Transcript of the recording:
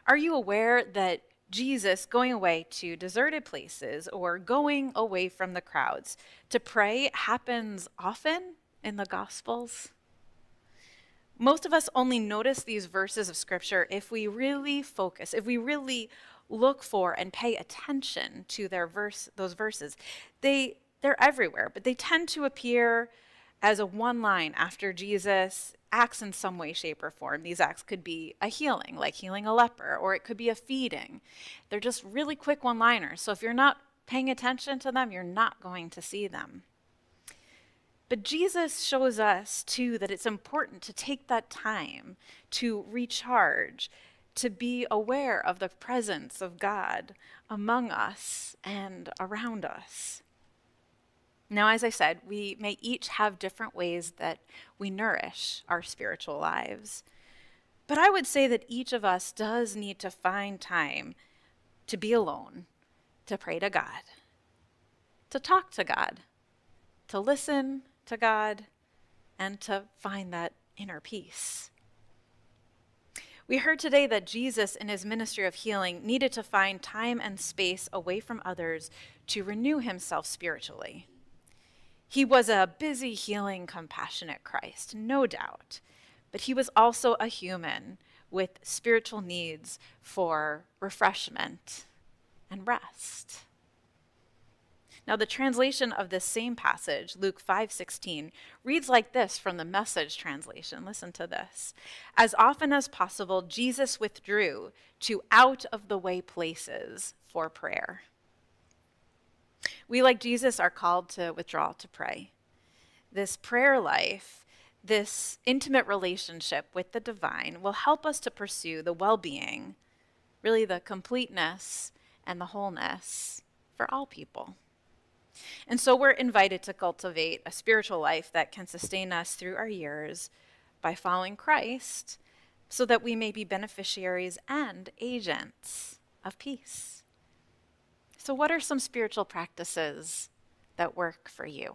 Are you aware that Jesus going away to deserted places or going away from the crowds to pray happens often in the Gospels? Most of us only notice these verses of Scripture if we really focus, if we really look for and pay attention to those verses. They're everywhere, but they tend to appear as a one line after Jesus acts in some way, shape, or form. These acts could be a healing, like healing a leper, or it could be a feeding. They're just really quick one liners. So if you're not paying attention to them, you're not going to see them. But Jesus shows us, too, that it's important to take that time to recharge, to be aware of the presence of God among us and around us. Now, as I said, we may each have different ways that we nourish our spiritual lives. But I would say that each of us does need to find time to be alone, to pray to God, to talk to God, to listen to God, and to find that inner peace. We heard today that Jesus, in his ministry of healing, needed to find time and space away from others to renew himself spiritually. He was a busy, healing, compassionate Christ, no doubt, but he was also a human with spiritual needs for refreshment and rest. Now, the translation of this same passage, Luke 5:16, reads like this from the Message translation. Listen to this. As often as possible, Jesus withdrew to out-of-the-way places for prayer. We, like Jesus, are called to withdraw to pray. This prayer life, this intimate relationship with the divine, will help us to pursue the well-being, really the completeness and the wholeness for all people. And so we're invited to cultivate a spiritual life that can sustain us through our years by following Christ so that we may be beneficiaries and agents of peace. So what are some spiritual practices that work for you?